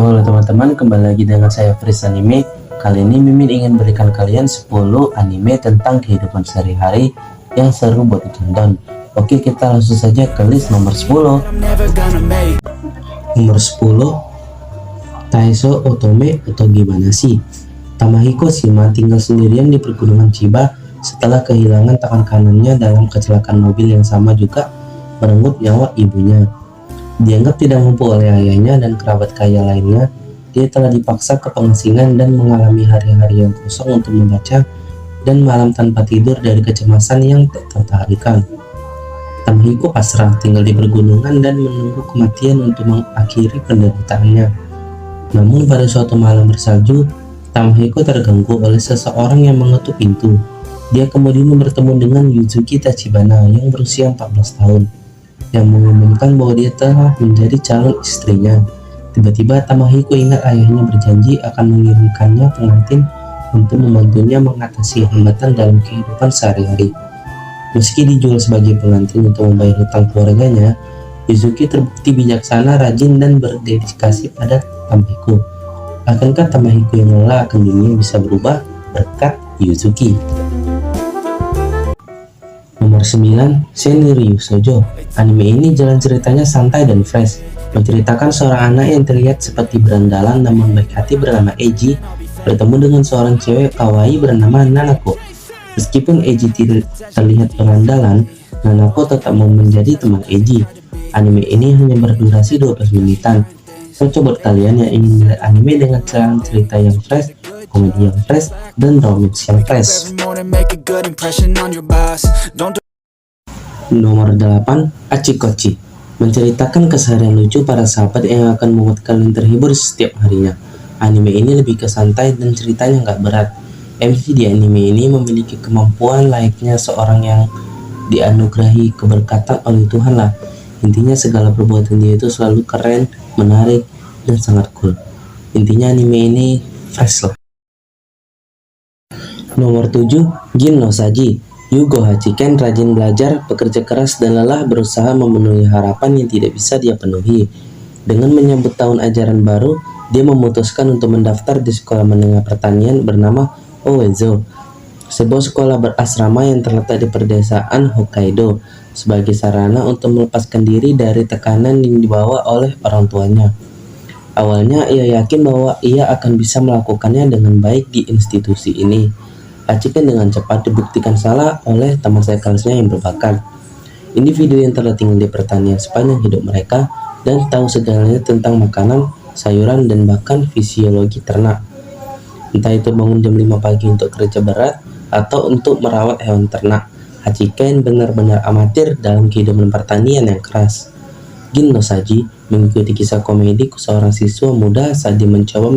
Halo teman-teman, kembali lagi dengan saya Fris Anime. Kali ini Mimin ingin berikan kalian 10 anime tentang kehidupan sehari-hari yang seru buat ditonton. Oke, kita langsung saja ke list nomor 10. Nomor 10, Taiso Otome atau Gimana sih? Tamahiko Shima tinggal sendirian di pergunungan Chiba setelah kehilangan tangan kanannya dalam kecelakaan mobil yang sama juga merenggut nyawa ibunya. Dianggap tidak mampu oleh ayahnya dan kerabat kaya lainnya, dia telah dipaksa ke pengasingan dan mengalami hari-hari yang kosong untuk membaca dan malam tanpa tidur dari kecemasan yang tak tertahankan. Tamahiko pasrah tinggal di pergunungan dan menunggu kematian untuk mengakhiri penderitaannya. Namun pada suatu malam bersalju, Tamahiko terganggu oleh seseorang yang mengetuk pintu. Dia kemudian bertemu dengan Yuzuki Tachibana yang berusia 14 tahun. Yang mengumumkan bahwa dia telah menjadi calon istrinya. Tiba-tiba Tamahiko ingat ayahnya berjanji akan mengirimkannya pengantin untuk membantunya mengatasi hambatan dalam kehidupan sehari-hari. Meski dijual sebagai pengantin untuk membayar hutang keluarganya, Yuzuki terbukti bijaksana, rajin, dan berdedikasi pada Tamahiko. Akankah Tamahiko yang lelah akan dunia bisa berubah berkat Yuzuki? Nomor 9, Senryu Shoujo. Anime ini jalan ceritanya santai dan fresh, menceritakan seorang anak yang terlihat seperti berandalan namun baik hati bernama Eiji bertemu dengan seorang cewek kawaii bernama Nanako. Meskipun Eiji tidak terlihat berandalan, Nanako tetap mau menjadi teman Eiji. Anime ini hanya berdurasi 12 menitan. Cocok buat kalian yang ingin melihat anime dengan jalan cerita yang fresh, komedi yang fresh, dan romance yang fresh. Nomor 8, Achikochi, menceritakan keseharian lucu para sahabat yang akan membuat kalian terhibur setiap harinya. Anime ini lebih ke santai dan ceritanya nggak berat. MC di anime ini memiliki kemampuan layaknya seorang yang dianugerahi keberkatan oleh Tuhan lah. Intinya segala perbuatan dia itu selalu keren, menarik, dan sangat cool. Intinya anime ini fresh lah. Nomor 7, Gin no Saji. Yugo Hachiken rajin belajar, bekerja keras, dan lelah berusaha memenuhi harapan yang tidak bisa dia penuhi. Dengan menyambut tahun ajaran baru, dia memutuskan untuk mendaftar di sekolah menengah pertanian bernama Oezo, sebuah sekolah berasrama yang terletak di pedesaan Hokkaido, sebagai sarana untuk melepaskan diri dari tekanan yang dibawa oleh orang tuanya. Awalnya ia yakin bahwa ia akan bisa melakukannya dengan baik di institusi ini. Hachiken dengan cepat dibuktikan salah oleh teman sekelasnya yang berbakat. Individu yang telah tinggal di pertanian sepanjang hidup mereka dan tahu segalanya tentang makanan, sayuran, dan bahkan fisiologi ternak. Entah itu bangun jam 5 pagi untuk kerja berat atau untuk merawat hewan ternak, Hachiken benar-benar amatir dalam kehidupan pertanian yang keras. Gin no Saji mengikuti kisah komedi seorang siswa muda saat dia mencoba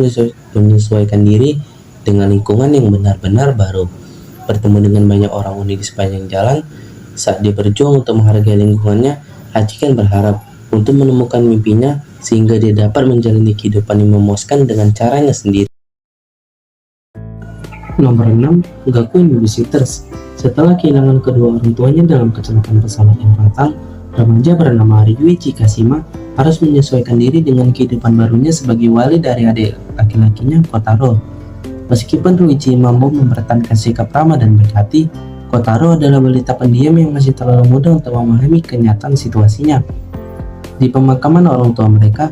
menyesuaikan diri dengan lingkungan yang benar-benar baru. Bertemu dengan banyak orang unik di sepanjang jalan. Saat dia berjuang untuk menghargai lingkungannya, Hachiken berharap untuk menemukan mimpinya sehingga dia dapat menjalani kehidupan yang memuaskan dengan caranya sendiri. Nomor 6, Gakuen Babysitters. Setelah kehilangan kedua orang tuanya dalam kecelakaan pesawat yang fatal, remaja bernama Ryuichi Kashima harus menyesuaikan diri dengan kehidupan barunya sebagai wali dari adik laki-lakinya Kotaro. Meskipun Ryuichi mampu mempertahankan sikap ramah dan baik hati, Kotaro adalah balita pendiam yang masih terlalu muda untuk memahami kenyataan situasinya. Di pemakaman orang tua mereka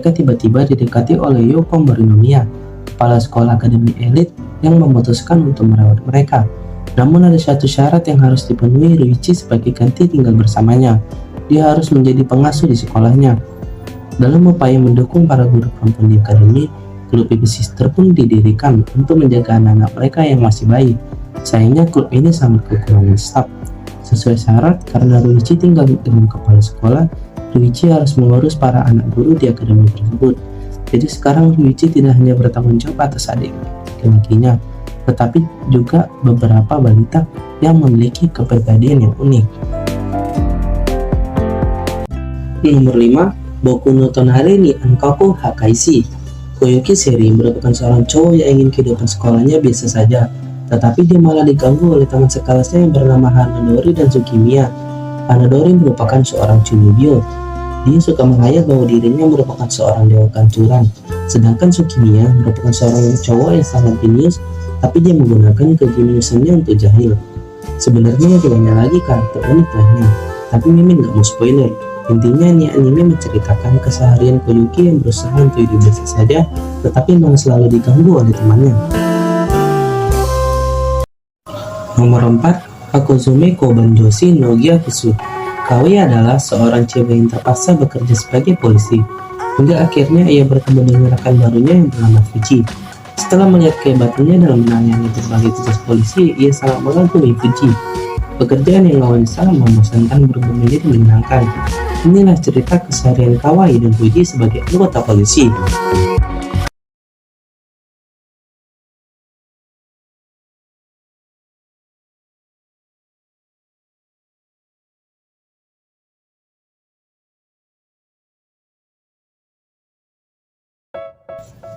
tiba-tiba didekati oleh Yoko Morinomiya, kepala sekolah akademi elit yang memutuskan untuk merawat mereka. Namun ada satu syarat yang harus dipenuhi Ryuichi sebagai ganti tinggal bersamanya. Dia harus menjadi pengasuh di sekolahnya. Dalam upaya mendukung para guru perempuan di akademi, klub babysitter pun didirikan untuk menjaga anak-anak mereka yang masih bayi. Sayangnya klub ini sangat kekurangan staf. Sesuai syarat, karena Ryuichi tinggal dengan kepala sekolah, Ryuichi harus mengurus para anak guru di akademi tersebut. Jadi sekarang Ryuichi tidak hanya bertanggung jawab atas adik laki-lakinya, tetapi juga beberapa balita yang memiliki kepribadian yang unik. Nomor 5, Boku no Tonare ni Ankaku Hakaishi. Koyuki Seri merupakan seorang cowok yang ingin kehidupan sekolahnya biasa saja, tetapi dia malah diganggu oleh teman sekelasnya yang bernama Hanadori dan Tsukimiya. Hanadori merupakan seorang Chunibyo. Dia suka menghayal bahwa dirinya merupakan seorang dewa kehancuran, sedangkan Sukimiya merupakan seorang cowok yang sangat jenius, tapi dia menggunakan kejeniusannya untuk jahil. Sebenarnya masih banyak lagi karakter unik lainnya, tapi Mimin gak mau spoiler. Intinya ini anime menceritakan keseharian Koyuki yang berusaha untuk hidup biasa saja, tetapi malah selalu diganggu oleh temannya. Nomor 4, Hakozume Kobanjoshi no Gyakusu. Kawi adalah seorang cewek yang terpaksa bekerja sebagai polisi, hingga akhirnya ia bertemu dengan rekan barunya yang bernama Fuji. Setelah melihat kehebatannya dalam menangani berbagai tugas polisi, ia sangat mengagumi Fuji. Pekerjaan yang awalnya sangat membosankan berubah menjadi menyenangkan. Inilah cerita keseharian Kawai dan Fuji sebagai anggota polisi.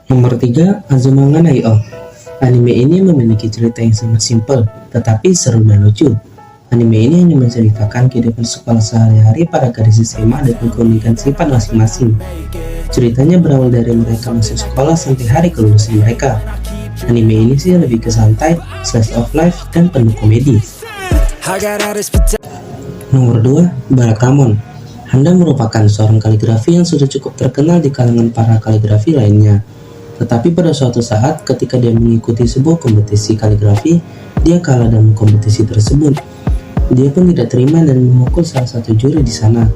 Nomor 3, Azumanga Daioh. Anime ini memiliki cerita yang sangat simpel, tetapi seru dan lucu. Anime ini hanya menceritakan kehidupan sekolah sehari-hari para gadis SMA dengan keunikan sifat masing-masing. Ceritanya berawal dari mereka masuk sekolah sampai hari kelulusan mereka. Anime ini sih lebih ke santai, slice of life, dan penuh komedi. Nomor 2, Barakamon. Handa merupakan seorang kaligrafi yang sudah cukup terkenal di kalangan para kaligrafi lainnya. Tetapi pada suatu saat ketika dia mengikuti sebuah kompetisi kaligrafi, dia kalah dalam kompetisi tersebut. Dia pun tidak terima dan memukul salah satu juri di sana.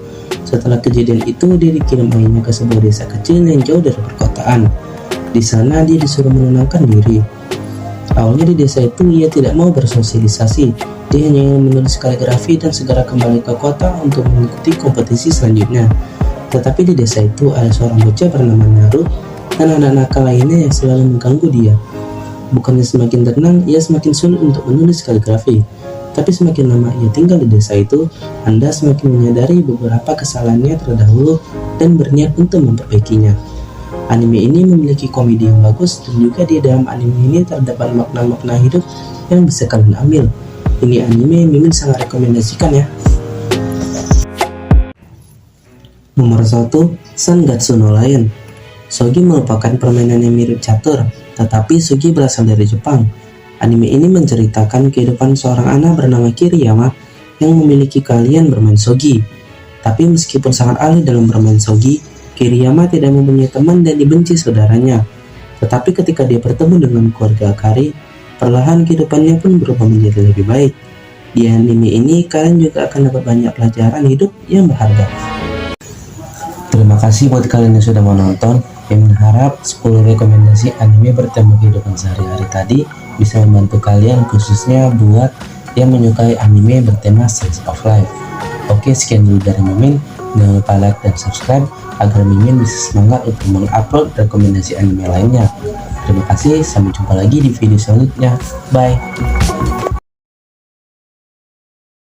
Setelah kejadian itu, dia dikirim ayahnya ke sebuah desa kecil yang jauh dari perkotaan. Di sana dia disuruh menenangkan diri. Awalnya di desa itu ia tidak mau bersosialisasi. Dia hanya ingin menulis kaligrafi dan segera kembali ke kota untuk mengikuti kompetisi selanjutnya. Tetapi di desa itu ada seorang bocah bernama Naru dan anak nakal lainnya yang selalu mengganggu dia. Bukannya semakin tenang, ia semakin sulit untuk menulis kaligrafi. Tapi semakin lama ia tinggal di desa itu, Anda semakin menyadari beberapa kesalahannya terdahulu dan berniat untuk memperbaikinya. Anime ini memiliki komedi yang bagus dan juga di dalam anime ini terdapat makna-makna hidup yang bisa kalian ambil. Ini anime yang Mimin sangat rekomendasikan ya. Nomor 1, Sangatsu no Lion. Shogi merupakan permainan yang mirip catur, tetapi Shogi berasal dari Jepang. Anime ini menceritakan kehidupan seorang anak bernama Kiriyama yang memiliki keahlian bermain Shogi. Tapi meskipun sangat ahli dalam bermain Shogi, Kiriyama tidak mempunyai teman dan dibenci saudaranya. Tetapi ketika dia bertemu dengan keluarga Akari, perlahan kehidupannya pun berubah menjadi lebih baik. Di anime ini kalian juga akan dapat banyak pelajaran hidup yang berharga. Terima kasih buat kalian yang sudah menonton. Yang harap 10 rekomendasi anime bertema kehidupan sehari-hari tadi bisa membantu kalian, khususnya buat yang menyukai anime bertema slice of life. Oke, sekian dulu dari Mimin. Jangan lupa like dan subscribe agar Mimin bisa semangat untuk mengupload rekomendasi anime lainnya. Terima kasih, sampai jumpa lagi di video selanjutnya. Bye.